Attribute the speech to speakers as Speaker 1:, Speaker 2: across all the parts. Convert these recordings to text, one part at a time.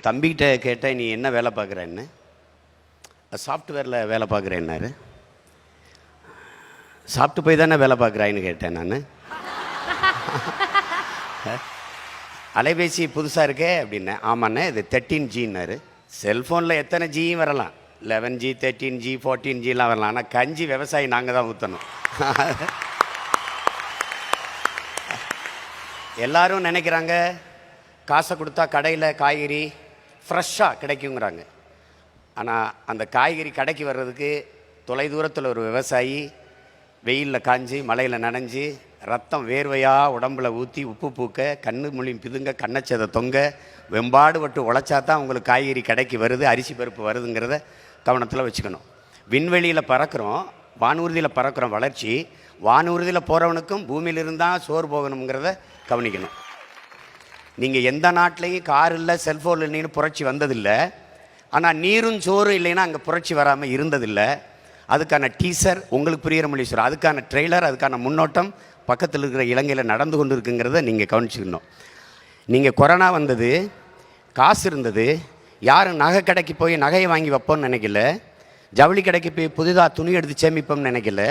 Speaker 1: தம்பிக்கிட்ட கேட்டேன், நீ என்ன வேலை பார்க்குறேன்னு. சாஃப்ட்வேரில் வேலை பார்க்குறேன்னாரு. சாப்பிட்டு போய் தானே வேலை பார்க்குறாயின்னு கேட்டேன் நான். அலைபேசி புதுசாக இருக்கே அப்படின்னேன். ஆமாண்ணே, இது 13Gன்னாரு. செல்ஃபோனில் எத்தனை ஜியும் வரலாம், 11G 13G 14Gலாம் வரலாம். ஆனால் கஞ்சி விவசாயி நாங்கள் தான் ஊற்றணும். எல்லாரும் நினைக்கிறாங்க காசை கொடுத்தா கடையில் காய்கறி ஃப்ரெஷ்ஷாக கிடைக்குங்கிறாங்க. ஆனால் அந்த காய்கறி கடைக்கு வர்றதுக்கு தொலைதூரத்தில் ஒரு விவசாயி வெயிலில் காஞ்சி மழையில் நனைஞ்சி ரத்தம் வேர்வையாக உடம்புல ஊற்றி உப்பு பூக்க கண்ணு மொழி பிதுங்க கண்ணச்சதை தொங்க வெம்பாடு பட்டு உழைச்சா தான் உங்களுக்கு காய்கறி கடைக்கு வருது, அரிசி பருப்பு வருதுங்கிறத கவனத்தில் வச்சுக்கணும். விண்வெளியில் பறக்கிறோம், வானூர்தியில் பறக்கிறோம். வளர்ச்சி வானூர்தியில் போகிறவனுக்கும் பூமியில் இருந்தால் சோறு போகணுங்கிறத கவனிக்கணும். நீங்கள் எந்த நாட்டிலையும் கார் இல்லை செல்ஃபோன் இல்லைன்னு புரட்சி வந்ததில்லை. ஆனால் நீரும் சோறும் இல்லைன்னா அங்கே புரட்சி வராமல் இருந்ததில்லை. அதுக்கான டீசர் உங்களுக்கு புரிகிற மொழி சொல்கிறோம், அதுக்கான ட்ரெய்லர், அதுக்கான முன்னோட்டம் பக்கத்தில் இருக்கிற இலங்கையில் நடந்து கொண்டு இருக்குங்கிறத நீங்கள் கவனிச்சுக்கணும். நீங்கள் கொரோனா வந்தது, காசு இருந்தது, யாரும் நகை கடைக்கு போய் நகையை வாங்கி வைப்போம்னு நினைக்கல, ஜவுளி கடைக்கு போய் புதுதாக துணி எடுத்து சேமிப்போம்னு நினைக்கல,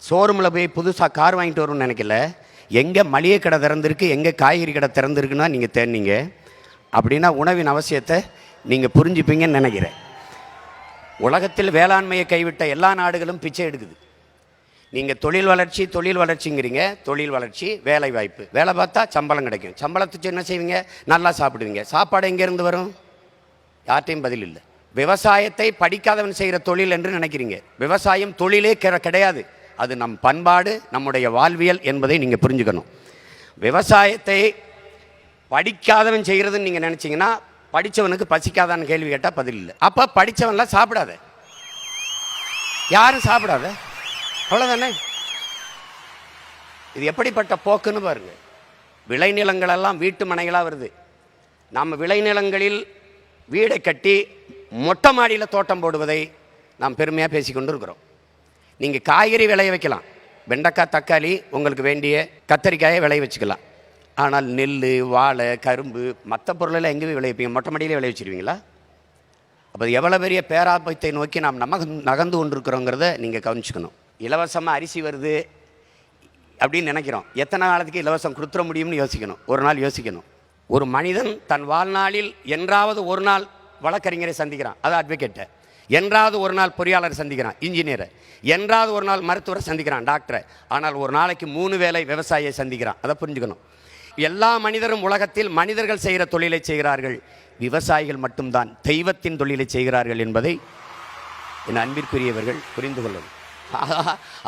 Speaker 1: ஷோரூமில் போய் புதுசாக கார் வாங்கிட்டு வரும்னு நினைக்கல. எங்கே மளிகை கடை திறந்துருக்கு, எங்கே காய்கறி கடை திறந்துருக்குன்னா நீங்கள் தேடினீங்க. அப்படின்னா உணவின் அவசியத்தை நீங்கள் புரிஞ்சுப்பீங்கன்னு நினைக்கிறேன். உலகத்தில் வேளாண்மையை கைவிட்ட எல்லா நாடுகளும் பிச்சை எடுக்குது. நீங்கள் தொழில் வளர்ச்சிங்கிறீங்க. தொழில் வளர்ச்சி, வேலை வாய்ப்பு, வேலை பார்த்தா சம்பளம் கிடைக்கும். சம்பளத்துக்கு என்ன செய்வீங்க? நல்லா சாப்பிடுவீங்க. சாப்பாடு எங்கேருந்து வரும்? யார்ட்டையும் பதில் இல்லை. விவசாயத்தை படிக்காதவன் செய்கிற தொழில் என்று நினைக்கிறீங்க. விவசாயம் தொழிலே கிடையாது, அது நம் பண்பாடு, நம்முடைய வாழ்வியல் என்பதை நீங்கள் புரிஞ்சுக்கணும். விவசாயத்தை படிக்காதவன் செய்கிறதுன்னு நீங்கள் நினச்சிங்கன்னா படித்தவனுக்கு பசிக்காதான்னு கேள்வி கேட்டால் பதில் இல்லை. அப்போ படித்தவன்லாம் சாப்பிடாத, யாரும் சாப்பிடாத, அவ்வளோதானே. இது எப்படிப்பட்ட போக்குன்னு பாருங்க. விளைநிலங்களெல்லாம் வீட்டு மனைகளாக வருது. நம்ம விளைநிலங்களில் வீடை கட்டி மொட்டை மாடியில் தோட்டம் போடுவதை நாம் பெருமையாக பேசிக்கொண்டு இருக்கிறோம். நீங்கள் காய்கறி விளைய வைக்கலாம், வெண்டைக்காய் தக்காளி உங்களுக்கு வேண்டிய கத்தரிக்காயை விளைய வச்சுக்கலாம். ஆனால் நெல், வாழை, கரும்பு, மற்ற பொருளெல்லாம் எங்கே விளைவிப்பீங்க? மொட்டை மாடியிலே விளைய வச்சுருவீங்களா? அப்போ எவ்வளோ பெரிய பேராபத்தை நோக்கி நாம் நகர்ந்து கொண்டிருக்கிறோங்கிறத நீங்கள் கவனிச்சுக்கணும். இலவசமாக அரிசி வருது அப்படின்னு நினைக்கிறோம். எத்தனை நாளத்துக்கு இலவசம் கொடுத்துட முடியும்னு யோசிக்கணும். ஒரு நாள் யோசிக்கணும். ஒரு மனிதன் தன் வாழ்நாளில் என்றாவது ஒரு நாள் வழக்கறிஞரை சந்திக்கிறான், அது அட்வொகேட்டை. என்றாவது ஒரு நாள் பொறியாளர் சந்திக்கிறான், இன்ஜினியரை. என்றாவது ஒரு நாள் மருத்துவரை சந்திக்கிறான், டாக்டரை. ஆனால் ஒரு நாளைக்கு 3 வேளை விவசாயியை சந்திக்கிறான். அதை புரிஞ்சுக்கணும். எல்லா மனிதரும் உலகத்தில் மனிதர்கள் செய்கிற தொழிலை செய்கிறார்கள், விவசாயிகள் மட்டும்தான் தெய்வத்தின் தொழிலை செய்கிறார்கள் என்பதை என் அன்பிற்குரியவர்கள் புரிந்து கொள்ளணும்.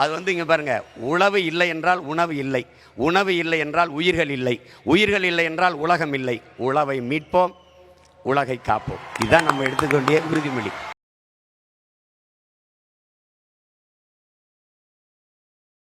Speaker 1: அது இங்கே பாருங்கள், உழவு இல்லை என்றால் உணவு இல்லை, உணவு இல்லை என்றால் உயிர்கள் இல்லை, உயிர்கள் இல்லை என்றால் உலகம் இல்லை. உழவை மீட்போம், உலகை காப்போம். இதுதான் நம்ம எடுத்துக்கொண்டே உறுதிமொழி.